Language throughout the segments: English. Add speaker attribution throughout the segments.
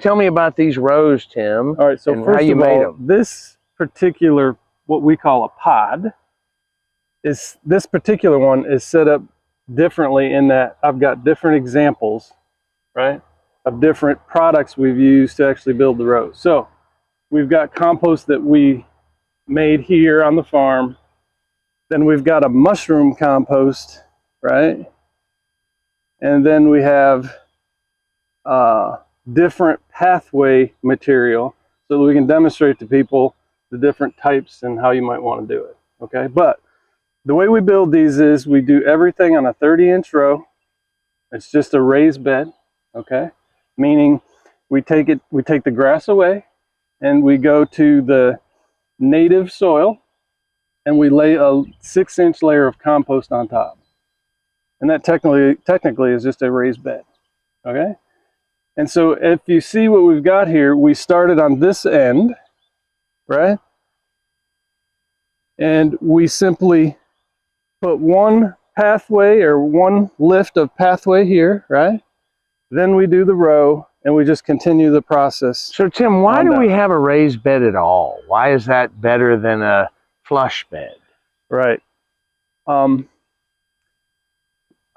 Speaker 1: Tell me about these rows, Tim.
Speaker 2: All right, so first of all, this particular, what we call a pod, this particular one is set up differently in that I've got different examples, right, of different products we've used to actually build the rows. So we've got compost that we made here on the farm. Then we've got a mushroom compost, right? And then we have different pathway material so that we can demonstrate to people the different types and how you might want to do it, okay? But the way we build these is we do everything on a 30-inch row. It's just a raised bed, okay? Meaning we take the grass away and we go to the native soil and we lay a 6-inch layer of compost on top. And that technically is just a raised bed, okay? And so if you see what we've got here, we started on this end, right? And we simply put one pathway or one lift of pathway here, right? Then we do the row and we just continue the process.
Speaker 1: So Tim, why do we have a raised bed at all? Why is that better than a flush bed?
Speaker 2: Right. I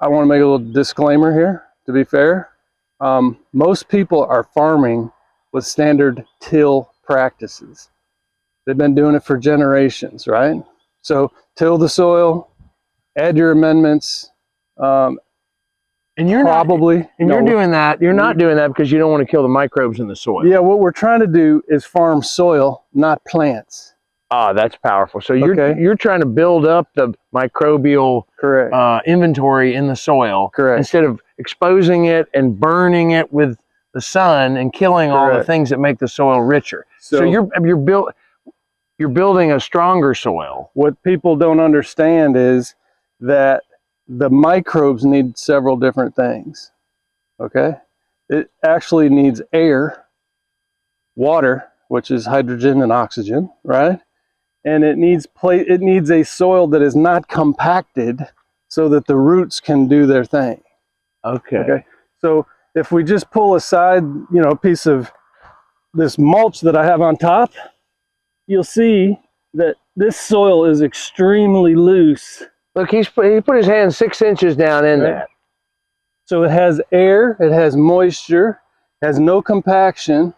Speaker 2: want to make a little disclaimer here, to be fair. Most people are farming with standard till practices. They've been doing it for generations, right? So till the soil, add your amendments. And you're probably
Speaker 1: you're doing that. You're not doing that because you don't want to kill the microbes in the soil.
Speaker 2: Yeah, what we're trying to do is farm soil, not plants.
Speaker 1: Ah, that's powerful. So you're trying to build up the microbial inventory in the soil, instead of exposing it and burning it with the sun and killing all the things that make the soil richer. So you're building a stronger soil.
Speaker 2: What people don't understand is that the microbes need several different things. Okay, it actually needs air, water, which is hydrogen and oxygen, right? And it needs a soil that is not compacted so that the roots can do their thing. Okay. So if we just pull aside, a piece of this mulch that I have on top, you'll see that this soil is extremely loose.
Speaker 1: Look, he put his hand 6 inches down in that.
Speaker 2: So it has air, it has moisture, has no compaction,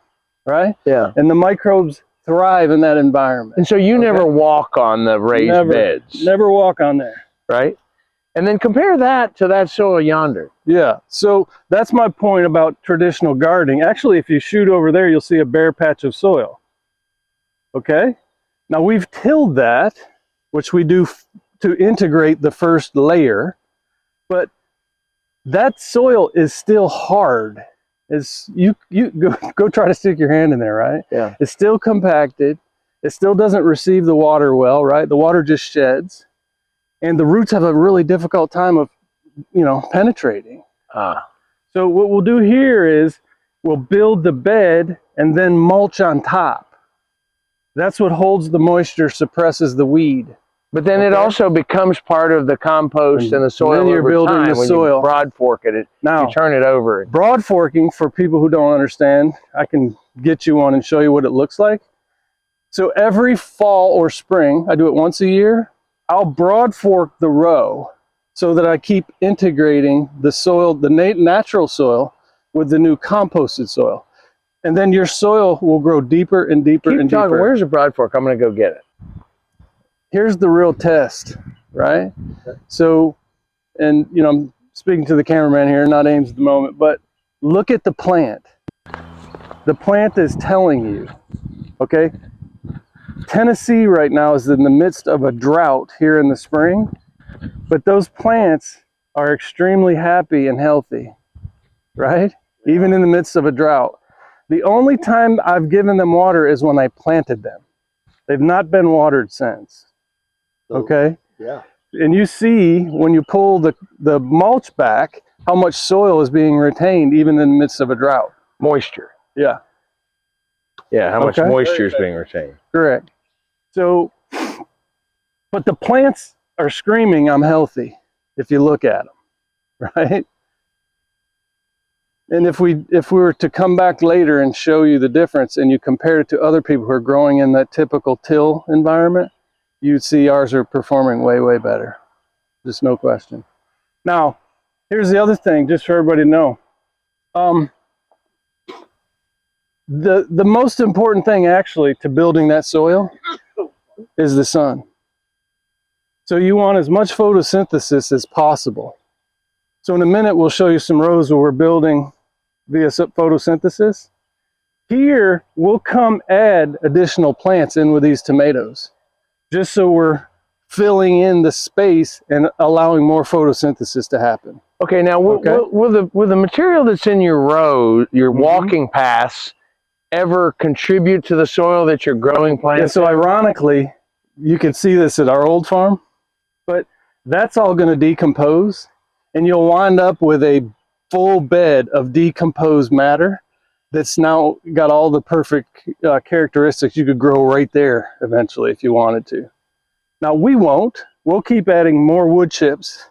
Speaker 2: right? Yeah. And the microbes thrive in that environment.
Speaker 1: And so you never walk on the raised beds.
Speaker 2: Never walk on there.
Speaker 1: Right? And then compare that to that soil yonder.
Speaker 2: Yeah, so that's my point about traditional gardening. Actually, if you shoot over there, you'll see a bare patch of soil. Okay? Now we've tilled that, which we do to integrate the first layer, but that soil is still hard. You go try to stick your hand in there, right? Yeah. It's still compacted. It still doesn't receive the water well, right? The water just sheds. And the roots have a really difficult time of, penetrating. So what we'll do here is we'll build the bed and then mulch on top. That's what holds the moisture, suppresses the weed.
Speaker 1: But then it also becomes part of the compost and the soil.
Speaker 2: Then you're building the soil.
Speaker 1: You broad fork it. Now, you turn it over.
Speaker 2: Broad forking, for people who don't understand, I can get you one and show you what it looks like. So every fall or spring, I do it once a year, I'll broad fork the row so that I keep integrating the soil, the natural soil, with the new composted soil. And then your soil will grow deeper and deeper and deeper.
Speaker 1: Where's the broad fork? I'm going to go get it.
Speaker 2: Here's the real test, right? Okay. So, and I'm speaking to the cameraman here, not Ames at the moment, but look at the plant. The plant is telling you, okay? Tennessee right now is in the midst of a drought here in the spring, but those plants are extremely happy and healthy, right? Even in the midst of a drought. The only time I've given them water is when I planted them. They've not been watered since. Okay? Yeah. And you see when you pull the mulch back how much soil is being retained even in the midst of a drought.
Speaker 1: Moisture.
Speaker 2: Yeah.
Speaker 1: Yeah, how much moisture is being retained.
Speaker 2: Correct. So, but the plants are screaming, I'm healthy, if you look at them, right? And if we were to come back later and show you the difference and you compare it to other people who are growing in that typical till environment, you'd see ours are performing way, way better. Just no question. Now, here's the other thing, just for everybody to know. The most important thing actually to building that soil is the sun. So you want as much photosynthesis as possible. So in a minute, we'll show you some rows where we're building via photosynthesis. Here, we'll come add additional plants in with these tomatoes, just so we're filling in the space and allowing more photosynthesis to happen.
Speaker 1: Okay, now will the material that's in your row, your walking paths, ever contribute to the soil that you're growing plants?
Speaker 2: Yeah, so ironically, you can see this at our old farm, but that's all going to decompose, and you'll wind up with a full bed of decomposed matter that's now got all the perfect characteristics you could grow right there eventually if you wanted to. Now we won't. We'll keep adding more wood chips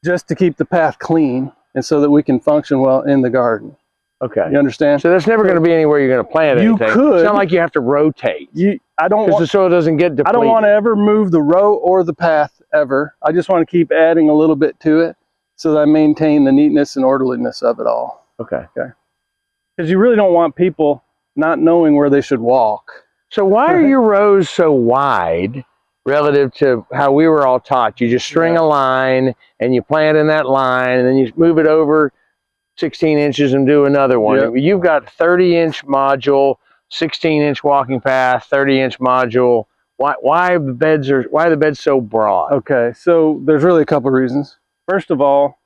Speaker 2: just to keep the path clean and so that we can function well in the garden.
Speaker 1: Okay.
Speaker 2: You understand?
Speaker 1: So there's never going to be anywhere you're going to plant anything.
Speaker 2: You could.
Speaker 1: It's not like you have to rotate.
Speaker 2: I don't want,
Speaker 1: because the soil doesn't get depleted.
Speaker 2: I don't want to ever move the row or the path ever. I just want to keep adding a little bit to it so that I maintain the neatness and orderliness of it all.
Speaker 1: Okay.
Speaker 2: Okay. Because you really don't want people not knowing where they should walk.
Speaker 1: So why are your rows so wide relative to how we were all taught? You just string a line and you plant in that line and then you move it over 16 inches and do another one. Yep. You've got 30-inch module, 16-inch walking path, 30-inch module. Why are the beds so broad?
Speaker 2: Okay, so there's really a couple of reasons. First of all,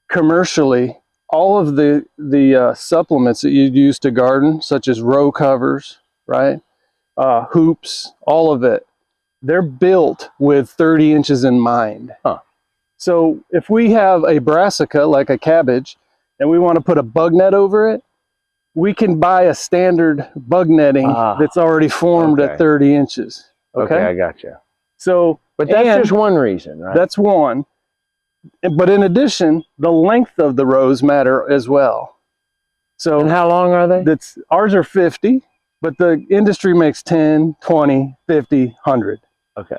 Speaker 2: commercially, all of the supplements that you use to garden, such as row covers, right, hoops, all of it, they're built with 30 inches in mind.
Speaker 1: Huh.
Speaker 2: So if we have a brassica, like a cabbage, and we want to put a bug net over it, we can buy a standard bug netting that's already formed at 30 inches. Okay,
Speaker 1: I gotcha.
Speaker 2: So,
Speaker 1: but that's just one reason, right?
Speaker 2: That's one. But in addition, the length of the rows matter as well. So,
Speaker 1: and how long are they?
Speaker 2: Ours are 50, but the industry makes 10, 20, 50, 100.
Speaker 1: Okay.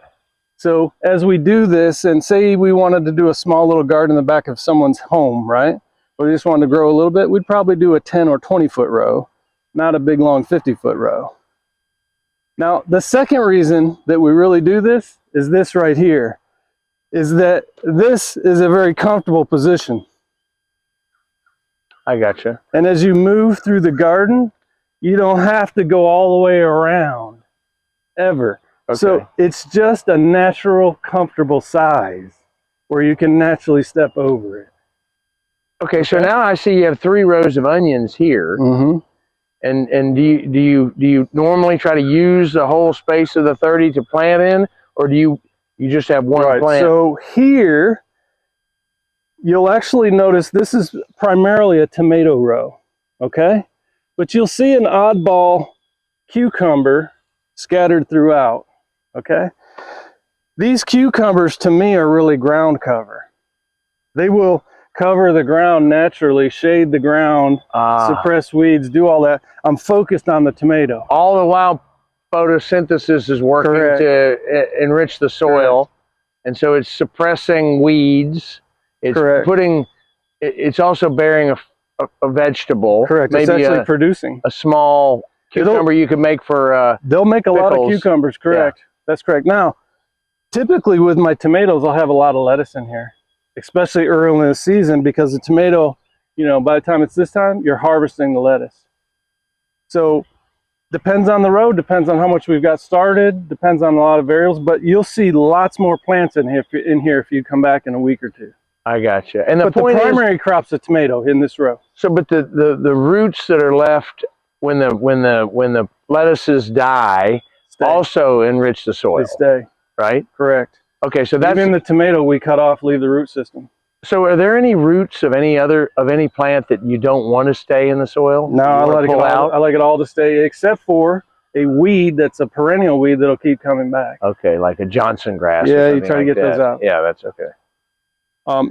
Speaker 2: So as we do this, and say we wanted to do a small little garden in the back of someone's home, right? Or we just wanted to grow a little bit, we'd probably do a 10 or 20 foot row, not a big long 50 foot row. Now, the second reason that we really do this is this right here, is that this is a very comfortable position.
Speaker 1: I gotcha.
Speaker 2: And as you move through the garden, you don't have to go all the way around, ever. Okay. So it's just a natural, comfortable size where you can naturally step over it.
Speaker 1: Okay, so now I see you have 3 rows of onions here.
Speaker 2: Mm-hmm.
Speaker 1: And do you normally try to use the whole space of the 30 to plant in, or do you just have one plant?
Speaker 2: So here you'll actually notice this is primarily a tomato row, okay? But you'll see an oddball cucumber scattered throughout, okay? These cucumbers to me are really ground cover. They will cover the ground naturally, shade the ground, suppress weeds, do all that. I'm focused on the tomato.
Speaker 1: All the while photosynthesis is working to enrich the soil. Correct. And so it's suppressing weeds. It's it's also bearing a vegetable.
Speaker 2: Correct.
Speaker 1: Maybe
Speaker 2: it's actually producing
Speaker 1: a small cucumber you could make for
Speaker 2: they'll make a lot of cucumbers. Correct. Yeah. That's correct. Now, typically with my tomatoes, I'll have a lot of lettuce in here, especially early in the season, because the tomato, you know, by the time it's this time, you're harvesting the lettuce. So depends on the row, depends on how much we've got started, depends on a lot of variables, but you'll see lots more plants in here if you come back in a week or two.
Speaker 1: I gotcha. And the
Speaker 2: primary crop's a tomato in this row.
Speaker 1: So, but the roots that are left when the lettuces die also enrich the soil.
Speaker 2: They stay.
Speaker 1: Right?
Speaker 2: Correct.
Speaker 1: Okay, so that's
Speaker 2: even the tomato we cut off, leave the root system.
Speaker 1: So are there any roots of any plant that you don't want to stay in the soil?
Speaker 2: No, I like it all to stay, except for a weed that's a perennial weed that'll keep coming back.
Speaker 1: Okay, like a Johnson grass.
Speaker 2: Yeah, you try to get those out.
Speaker 1: Yeah, that's okay.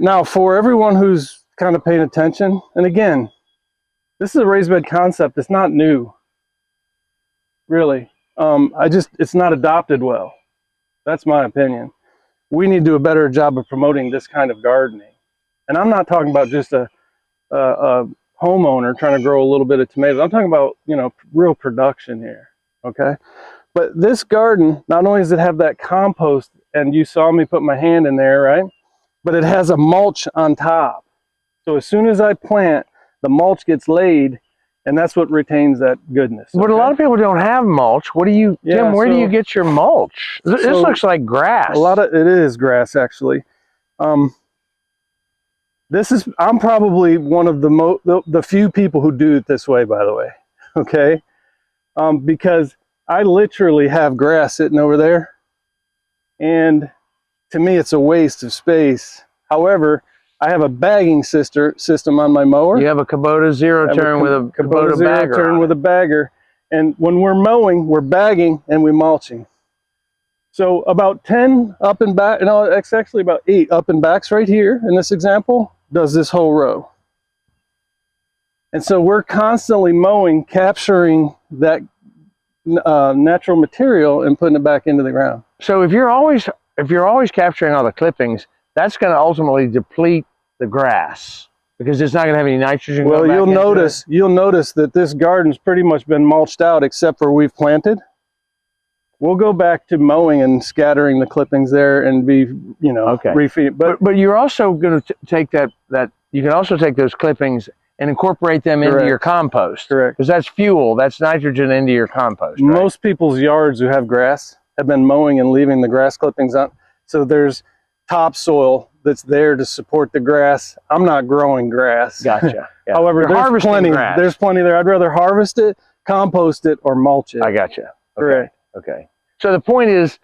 Speaker 2: Now, for everyone who's kind of paying attention, and again, This is a raised bed concept. It's not new, really. It's not adopted well. That's my opinion. We need to do a better job of promoting this kind of gardening. And I'm not talking about just a homeowner trying to grow a little bit of tomatoes. I'm talking about, you know, real production here, okay? But this garden, not only does it have that compost, and you saw me put my hand in there, right? But it has a mulch on top. So as soon as I plant, the mulch gets laid, and that's what retains that goodness.
Speaker 1: But a lot of people don't have mulch. What do you, Tim, where do you get your mulch? This looks like grass.
Speaker 2: It is grass, actually. I'm probably one of the few people who do it this way, by the way, okay? Because I literally have grass sitting over there, and to me it's a waste of space. However, I have a bagging system on my mower.
Speaker 1: You have a Kubota zero turn with a Kubota bagger.
Speaker 2: Turn with a bagger, and when we're mowing, we're bagging and we're mulching. So about 10 up and back, no, it's actually about 8 up and backs right here in this example does this whole row. And so we're constantly mowing, capturing that natural material and putting it back into the ground.
Speaker 1: So if you're always capturing all the clippings, that's going to ultimately deplete the grass because it's not going to have any nitrogen.
Speaker 2: Well, you'll notice that this garden's pretty much been mulched out except for we've planted. We'll go back to mowing and scattering the clippings there and be, you know, refeed.
Speaker 1: But you're also going to take you can also take those clippings and incorporate them into your compost.
Speaker 2: Correct.
Speaker 1: Because that's fuel, that's nitrogen into your compost. Right?
Speaker 2: Most people's yards who have grass have been mowing and leaving the grass clippings on. So there's topsoil that's there to support the grass. I'm not growing grass.
Speaker 1: Gotcha. Yeah.
Speaker 2: However, there's plenty there. I'd rather harvest it, compost it, or mulch it.
Speaker 1: I gotcha. Okay.
Speaker 2: Correct.
Speaker 1: Okay. So the point is,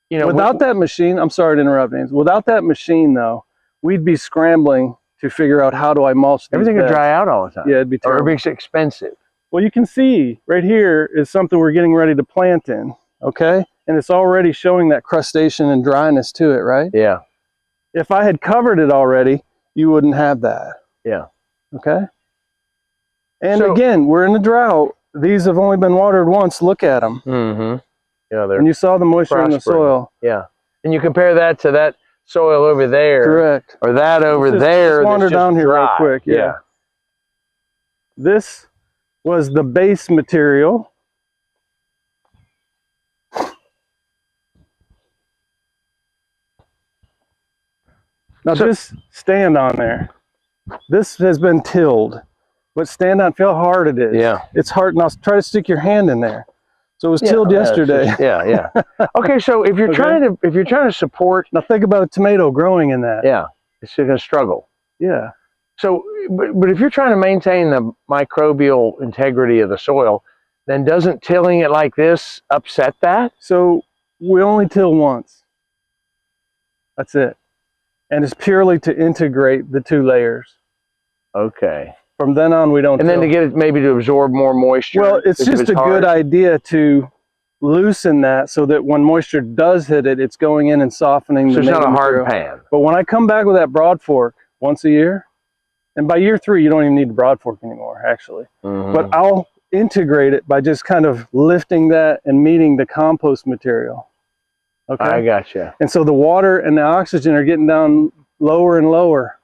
Speaker 1: you know,
Speaker 2: without that machine, I'm sorry to interrupt, James. Without that machine, though, we'd be scrambling to figure out how do I mulch these
Speaker 1: everything
Speaker 2: beds.
Speaker 1: would dry out all the time.
Speaker 2: Yeah, it'd be terrible.
Speaker 1: Or it'd be expensive.
Speaker 2: Well, you can see right here is something we're getting ready to plant in, okay? And it's already showing that crustation and dryness to it, right?
Speaker 1: Yeah.
Speaker 2: If I had covered it already, you wouldn't have that.
Speaker 1: Yeah.
Speaker 2: Okay? And so, again, we're in a drought. These have only been watered once. Look at them.
Speaker 1: Mm-hmm. Yeah,
Speaker 2: and you saw the moisture in the soil.
Speaker 1: Yeah. And you compare that to that soil over there.
Speaker 2: Correct.
Speaker 1: Or that over there.
Speaker 2: Let's wander down here real quick. Yeah. This was the base material. Now just stand on there. This has been tilled, but stand on, feel how hard it is.
Speaker 1: Yeah.
Speaker 2: It's hard. Now try to stick your hand in there. So it was tilled yesterday.
Speaker 1: Yeah. Okay, so if you're trying to support,
Speaker 2: now think about a tomato growing in that.
Speaker 1: Yeah, it's going to struggle.
Speaker 2: Yeah.
Speaker 1: So, but if you're trying to maintain the microbial integrity of the soil, then doesn't tilling it like this upset that?
Speaker 2: So we only till once. That's it. And it's purely to integrate the 2 layers.
Speaker 1: Okay.
Speaker 2: From then on, we don't.
Speaker 1: And then to get it maybe to absorb more moisture.
Speaker 2: Well, it's just a good idea to loosen that so that when moisture does hit it, it's going in and softening.
Speaker 1: So
Speaker 2: the
Speaker 1: it's not a
Speaker 2: material.
Speaker 1: hard pan.
Speaker 2: But when I come back with that broad fork once a year, and by year 3, you don't even need the broad fork anymore, actually.
Speaker 1: Mm-hmm.
Speaker 2: But I'll integrate it by just kind of lifting that and meeting the compost material. Okay.
Speaker 1: I gotcha. And
Speaker 2: so the water and the oxygen are getting down lower and lower.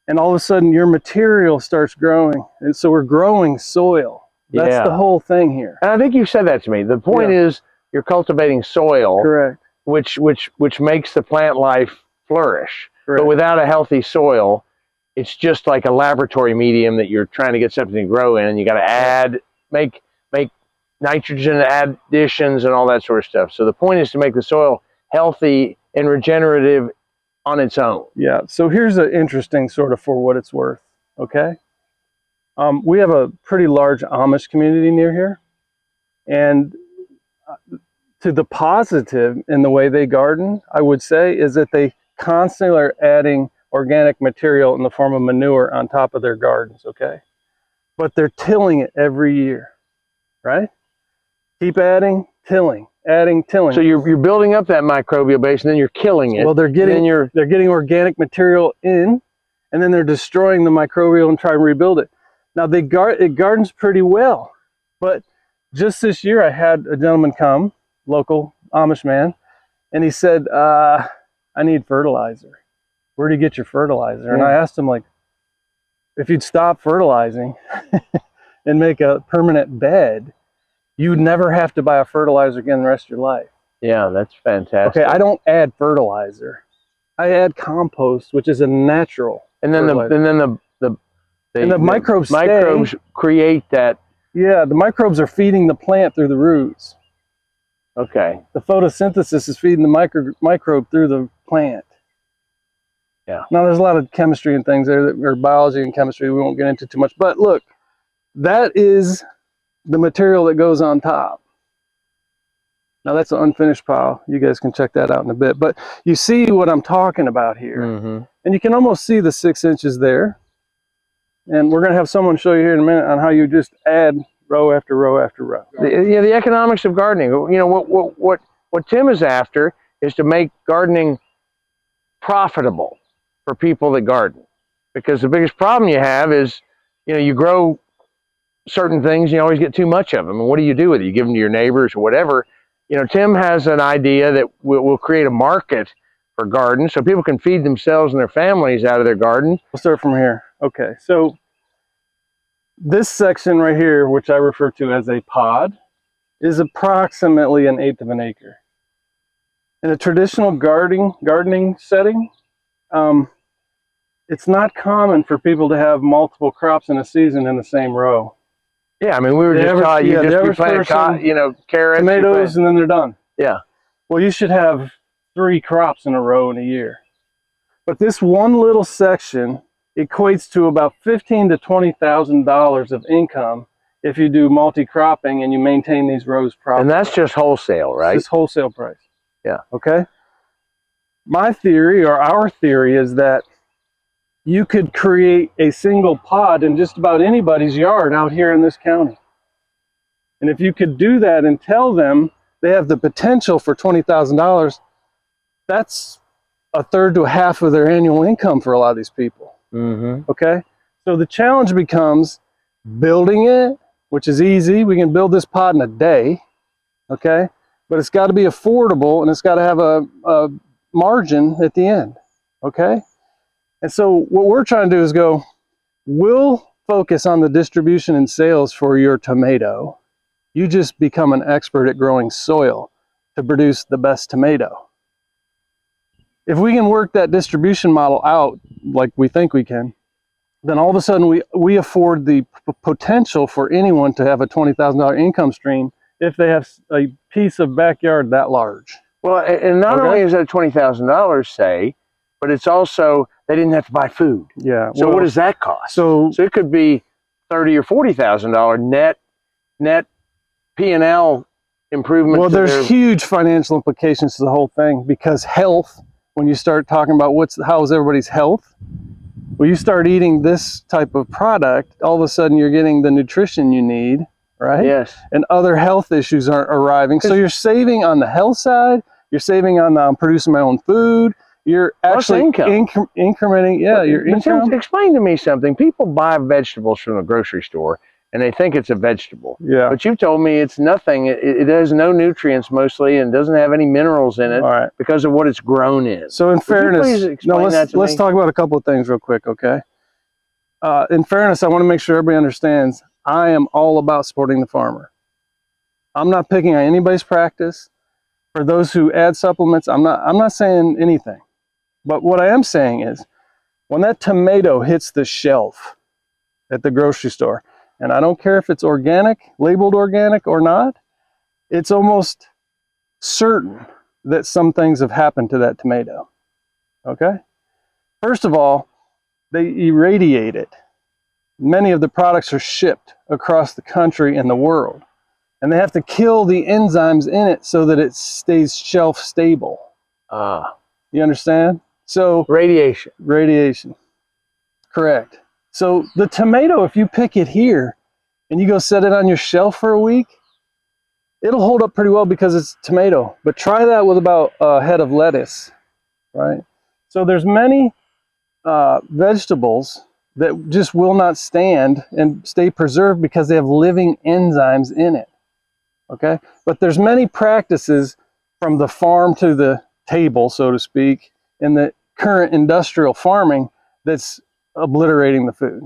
Speaker 2: And all of a sudden your material starts growing. And so we're growing soil. That's the whole thing here.
Speaker 1: And I think you said that to me. The point is you're cultivating soil.
Speaker 2: Correct.
Speaker 1: Which makes the plant life flourish.
Speaker 2: Correct.
Speaker 1: But without a healthy soil, it's just like a laboratory medium that you're trying to get something to grow in, and you got to make nitrogen additions and all that sort of stuff. So the point is to make the soil healthy and regenerative on its own.
Speaker 2: Yeah. So here's an interesting sort of for what it's worth. Okay. We have a pretty large Amish community near here, and to the positive in the way they garden, I would say, is that they constantly are adding organic material in the form of manure on top of their gardens. Okay. But they're tilling it every year, right? Keep adding, tilling, adding, tilling.
Speaker 1: So you're building up that microbial base, and then you're killing it.
Speaker 2: Well, they're getting organic material in, and then they're destroying the microbial and trying to rebuild it. Now it gardens pretty well, but just this year I had a gentleman come, local Amish man, and he said, I need fertilizer. Where do you get your fertilizer? And I asked him, like, if you'd stop fertilizing and make a permanent bed, you'd never have to buy a fertilizer again the rest of your life.
Speaker 1: Yeah, that's fantastic.
Speaker 2: Okay, I don't add fertilizer. I add compost, which is a natural.
Speaker 1: And then the
Speaker 2: microbes
Speaker 1: create that.
Speaker 2: Yeah, the microbes are feeding the plant through the roots.
Speaker 1: Okay.
Speaker 2: The photosynthesis is feeding the microbe through the plant.
Speaker 1: Yeah.
Speaker 2: Now there's a lot of chemistry and things there, or biology and chemistry we won't get into too much. But look, that is the material that goes on top. Now that's an unfinished pile. You guys can check that out in a bit. But you see what I'm talking about here. And you can almost see the 6 inches there. And we're going to have someone show you here in a minute on how you just add row after row after row.
Speaker 1: The economics of gardening. You know, what Tim is after is to make gardening profitable for people that garden. Because the biggest problem you have is, you know, you grow certain things, you always get too much of them. And what do you do with it? You give them to your neighbors or whatever. You know, Tim has an idea that we'll create a market for gardens so people can feed themselves and their families out of their garden.
Speaker 2: We'll start from here. Okay, so this section right here, which I refer to as a pod, is approximately 1/8 of an acre. In a traditional gardening setting, it's not common for people to have multiple crops in a season in the same row.
Speaker 1: Yeah, I mean, we were just taught you plant, you know, carrots,
Speaker 2: tomatoes, and then they're done.
Speaker 1: Yeah.
Speaker 2: Well, you should have 3 crops in a row in a year. But this one little section equates to about $15,000 to $20,000 of income if you do multi-cropping and you maintain these rows properly.
Speaker 1: And that's just wholesale, right?
Speaker 2: It's just wholesale price.
Speaker 1: Yeah.
Speaker 2: Okay. My theory, or our theory, is that you could create a single pod in just about anybody's yard out here in this county. And if you could do that and tell them they have the potential for $20,000, that's 1/3 to 1/2 of their annual income for a lot of these people. Okay? So the challenge becomes building it, which is easy. We can build this pod in a day. Okay? But it's got to be affordable, and it's got to have a margin at the end. Okay? And so what we're trying to do is go, we'll focus on the distribution and sales for your tomato. You just become an expert at growing soil to produce the best tomato. If we can work that distribution model out like we think we can, then all of a sudden we afford the potential for anyone to have a $20,000 income stream if they have a piece of backyard that large.
Speaker 1: Well, and not only is that $20,000, say, but it's also they didn't have to buy food.
Speaker 2: Yeah.
Speaker 1: So what does that cost?
Speaker 2: So
Speaker 1: it could be $30,000 or $40,000 net P&L improvement.
Speaker 2: Well, there's huge financial implications to the whole thing, because health, when you start talking about how's everybody's health, well, you start eating this type of product, all of a sudden you're getting the nutrition you need, right?
Speaker 1: Yes.
Speaker 2: And other health issues aren't arriving. So you're saving on the health side, you're saving on producing my own food, you're actually incrementing, your income.
Speaker 1: Explain to me something. People buy vegetables from the grocery store and they think it's a vegetable.
Speaker 2: Yeah.
Speaker 1: But you've told me it's nothing. It has no nutrients mostly and doesn't have any minerals in it because of what it's grown in.
Speaker 2: So in fairness, let's talk about a couple of things real quick, okay? In fairness, I want to make sure everybody understands I am all about supporting the farmer. I'm not picking on anybody's practice. For those who add supplements, I'm not saying anything. But what I am saying is, when that tomato hits the shelf at the grocery store, and I don't care if it's organic, labeled organic or not, it's almost certain that some things have happened to that tomato. Okay? First of all, they irradiate it. Many of the products are shipped across the country and the world, and they have to kill the enzymes in it so that it stays shelf stable. You understand? So radiation, correct. So the tomato, if you pick it here and you go set it on your shelf for a week, it'll hold up pretty well because it's tomato. But try that with about a head of lettuce, right? So there's many vegetables that just will not stand and stay preserved because they have living enzymes in it. Okay, but there's many practices from the farm to the table, so to speak, in the current industrial farming that's obliterating the food.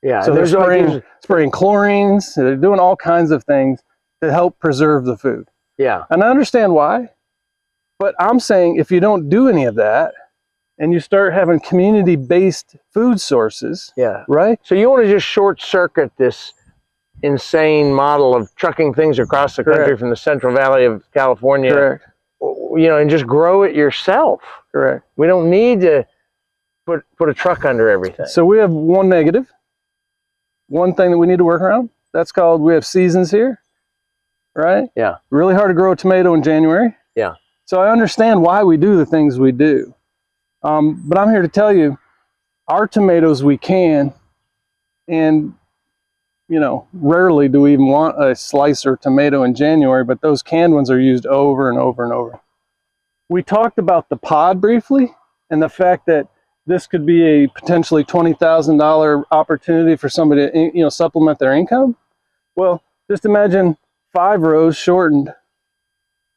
Speaker 1: Yeah,
Speaker 2: so they're spraying chlorines, they're doing all kinds of things to help preserve the food.
Speaker 1: Yeah.
Speaker 2: And I understand why, but I'm saying if you don't do any of that and you start having community-based food sources,
Speaker 1: yeah,
Speaker 2: right?
Speaker 1: So you want to just short circuit this insane model of trucking things across the country from the Central Valley of California.
Speaker 2: Correct.
Speaker 1: You know, and just grow it yourself.
Speaker 2: Correct.
Speaker 1: We don't need to put a truck under everything.
Speaker 2: So we have one negative, one thing that we need to work around. That's called, we have seasons here, right?
Speaker 1: Yeah.
Speaker 2: Really hard to grow a tomato in January.
Speaker 1: Yeah.
Speaker 2: So I understand why we do the things we do. But I'm here to tell you, our tomatoes we can, and you know, rarely do we even want a slicer tomato in January, but those canned ones are used over and over and over. We talked about the pod briefly and the fact that this could be a potentially $20,000 opportunity for somebody to, you know, supplement their income. Well, just imagine 5 rows shortened.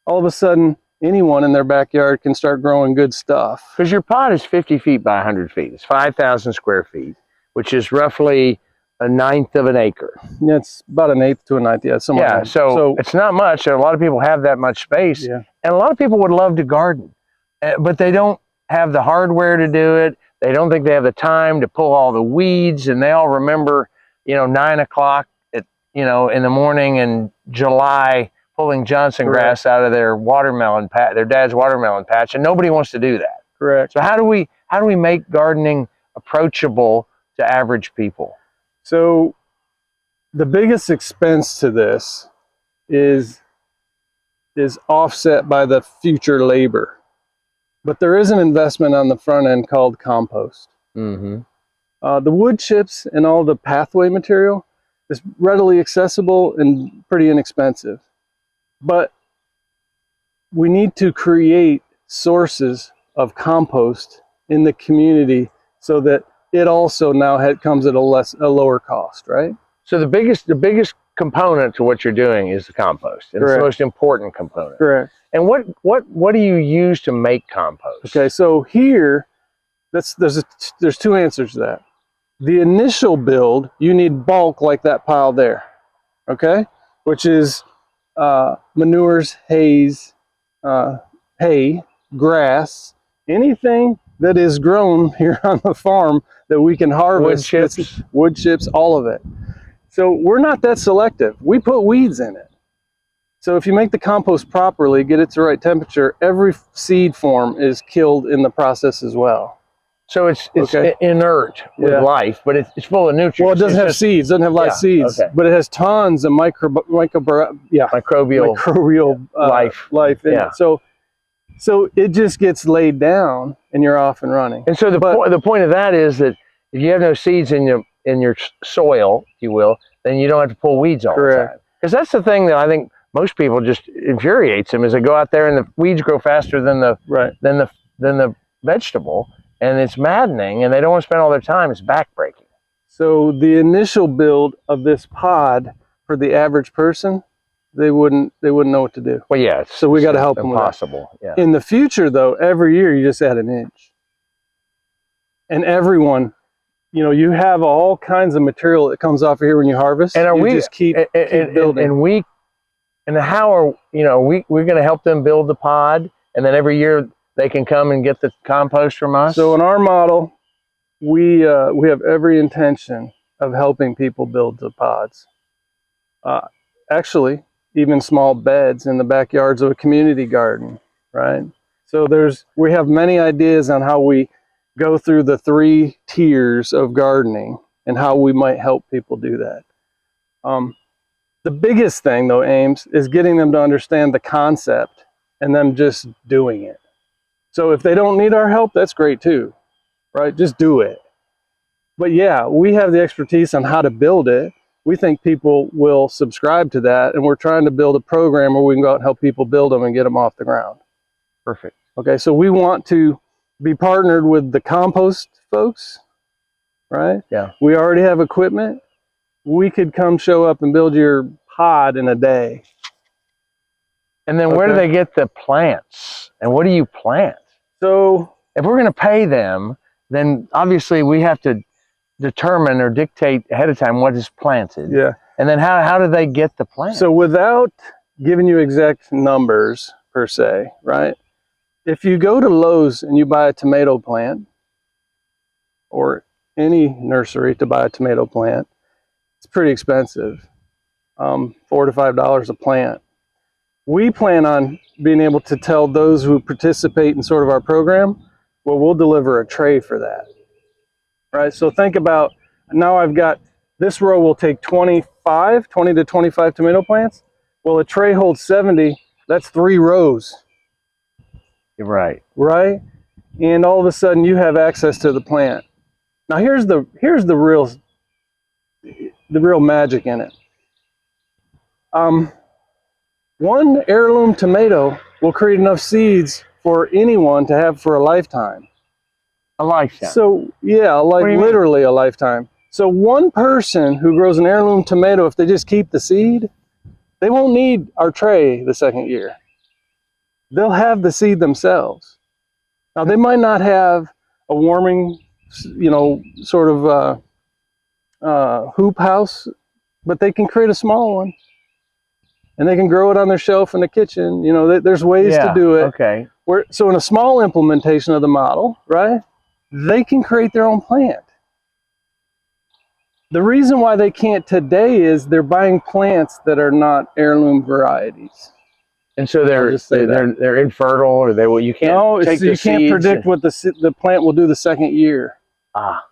Speaker 2: All of a sudden, anyone in their backyard can start growing good stuff.
Speaker 1: Because your pod is 50 feet by 100 feet. It's 5,000 square feet, which is roughly 1/9 of an acre.
Speaker 2: Yeah, it's about 1/8 to 1/9. Yeah,
Speaker 1: yeah. So it's not much. A lot of people have that much space,
Speaker 2: yeah.
Speaker 1: And a lot of people would love to garden, but they don't have the hardware to do it. They don't think they have the time to pull all the weeds, and they all remember, you know, 9 o'clock at, you know, in the morning in July, pulling Johnson grass out of their watermelon patch, their dad's watermelon patch, and nobody wants to do that.
Speaker 2: Correct.
Speaker 1: So how do we make gardening approachable to average people?
Speaker 2: So the biggest expense to this is offset by the future labor. But there is an investment on the front end called compost.
Speaker 1: Mm-hmm.
Speaker 2: The wood chips and all the pathway material is readily accessible and pretty inexpensive. But we need to create sources of compost in the community so that it also now comes at a lower cost, right?
Speaker 1: So the biggest component to what you're doing is the compost. And it's the most important component.
Speaker 2: Correct.
Speaker 1: And what do you use to make compost?
Speaker 2: Okay, so here, there's 2 answers to that. The initial build, you need bulk like that pile there, okay? Which is manures, hay, grass, anything that is grown here on the farm that we can harvest. Wood chips, all of it. So we're not that selective. We put weeds in it. So if you make the compost properly, get it to the right temperature, every seed form is killed in the process as well.
Speaker 1: So it's inert with life, but it's full of nutrients.
Speaker 2: Well, it doesn't have seeds, doesn't have live seeds, but it has tons of microbial life in it. So it just gets laid down and you're off and running.
Speaker 1: And so the point of that is that if you have no seeds in your soil, if you will, then you don't have to pull weeds all the time. Because that's the thing that I think most people just infuriates them, is they go out there and the weeds grow faster than the vegetable, and it's maddening, and they don't want to spend all their time. It's backbreaking.
Speaker 2: So the initial build of this pod for the average person, they wouldn't know what to do.
Speaker 1: Well, yeah.
Speaker 2: So we got to help them with that.
Speaker 1: Impossible. Yeah.
Speaker 2: In the future, though, every year you just add an inch, and everyone, you know, you have all kinds of material that comes off of here when you harvest. And we just keep building.
Speaker 1: And how are we're going to help them build the pod, and then every year they can come and get the compost from us?
Speaker 2: So in our model, we have every intention of helping people build the pods. Actually, even small beds in the backyards of a community garden, right? So we have many ideas on how we go through the 3 tiers of gardening and how we might help people do that. The biggest thing, though, Ames, is getting them to understand the concept and them just doing it. So if they don't need our help, that's great too, right? Just do it. But yeah, we have the expertise on how to build it. We think people will subscribe to that, and we're trying to build a program where we can go out and help people build them and get them off the ground.
Speaker 1: Perfect.
Speaker 2: Okay, so we want to be partnered with the compost folks, right?
Speaker 1: Yeah.
Speaker 2: We already have equipment. We could come show up and build your pod in a day.
Speaker 1: And then where do they get the plants? And what do you plant?
Speaker 2: So
Speaker 1: if we're going to pay them, then obviously we have to determine or dictate ahead of time what is planted.
Speaker 2: Yeah.
Speaker 1: And then how do they get the plant?
Speaker 2: So without giving you exact numbers per se, right? If you go to Lowe's and you buy a tomato plant, or any nursery to buy a tomato plant, it's pretty expensive, $4 to $5 a plant. We plan on being able to tell those who participate in sort of our program, well, we'll deliver a tray for that, right? So think about, now I've got, this row will take 20 to 25 tomato plants. Well, a tray holds 70, that's 3 rows.
Speaker 1: You're right.
Speaker 2: Right? And all of a sudden you have access to the plant. Now here's the real magic in it. One heirloom tomato will create enough seeds for anyone to have for a lifetime.
Speaker 1: A lifetime.
Speaker 2: So yeah, like literally a lifetime. So one person who grows an heirloom tomato, if they just keep the seed, they won't need our tray the second year. They'll have the seed themselves. Now they might not have a warming, you know, sort of hoop house, but they can create a small one. And they can grow it on their shelf in the kitchen. You know, there's ways to do it.
Speaker 1: Okay.
Speaker 2: So in a small implementation of the model, right, they can create their own plant. The reason why they can't today is they're buying plants that are not heirloom varieties.
Speaker 1: And so they're infertile, or you can't take the seeds.
Speaker 2: You can't predict what the plant will do the second year.
Speaker 1: Ah.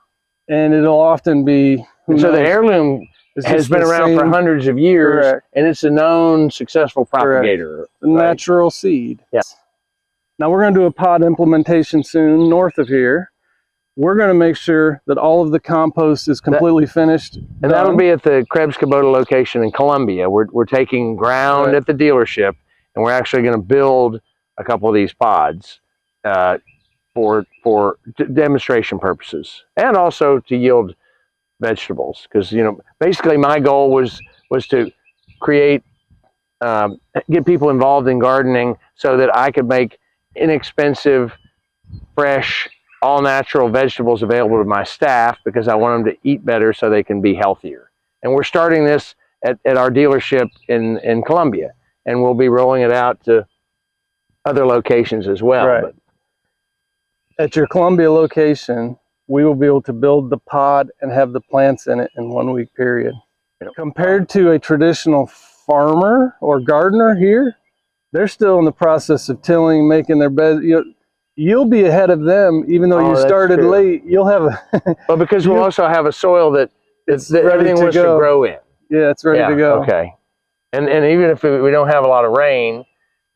Speaker 2: And it'll often be.
Speaker 1: So the heirloom has been around for hundreds of years, and it's a known successful propagator.
Speaker 2: The natural seed.
Speaker 1: Yes.
Speaker 2: Now we're going to do a pod implementation soon north of here. We're going to make sure that all of the compost is completely finished.
Speaker 1: And that'll be at the Krebs Kubota location in Columbia. We're taking ground at the dealership, and we're actually going to build a couple of these pods for demonstration purposes, and also to yield vegetables. Because, you know, basically my goal was to create, get people involved in gardening so that I could make inexpensive, fresh, all-natural vegetables available to my staff, because I want them to eat better so they can be healthier. And we're starting this at our dealership in Columbia, and we'll be rolling it out to other locations as well.
Speaker 2: Right.
Speaker 1: But
Speaker 2: at your Columbia location, we will be able to build the pod and have the plants in it in 1 week period. Compared to a traditional farmer or gardener here, they're still in the process of tilling, making their beds. You'll be ahead of them, even though you started late. You'll have a.
Speaker 1: Well, because we'll also have a soil that everything wants to grow in.
Speaker 2: Yeah, it's ready to go.
Speaker 1: Okay, and even if we don't have a lot of rain,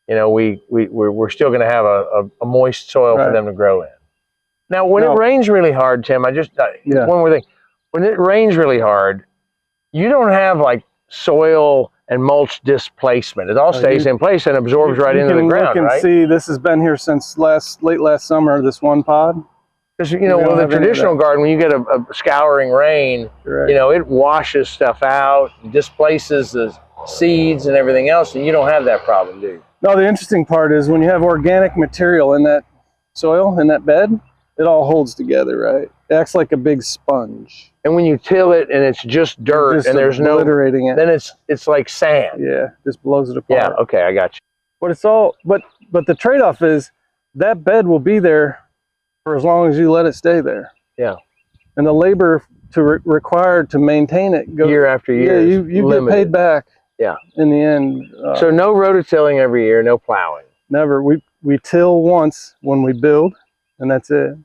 Speaker 1: you know, we're still going to have a moist soil for them to grow in. Now, when it rains really hard, Tim, one more thing. When it rains really hard, you don't have like soil and mulch displacement. It all stays in place and absorbs right into the ground,
Speaker 2: You can see this has been here since late last summer, this one pod.
Speaker 1: Because, you know, with a traditional garden, when you get a scouring rain, you know, it washes stuff out, displaces the seeds and everything else, and you don't have that problem, do you?
Speaker 2: No, the interesting part is when you have organic material in that soil, in that bed, it all holds together, right? It acts like a big sponge.
Speaker 1: And when you till it and it's just dirt and there's no
Speaker 2: obliterating it,
Speaker 1: then it's like sand.
Speaker 2: Yeah, just blows it apart.
Speaker 1: Yeah, okay, I got you.
Speaker 2: But it's all but the trade-off is that bed will be there for as long as you let it stay there.
Speaker 1: Yeah.
Speaker 2: And the labor required to maintain it
Speaker 1: year after year.
Speaker 2: Yeah, you get paid back.
Speaker 1: Yeah.
Speaker 2: In the end.
Speaker 1: So no rototilling every year, no plowing.
Speaker 2: Never. We till once when we build, and that's it.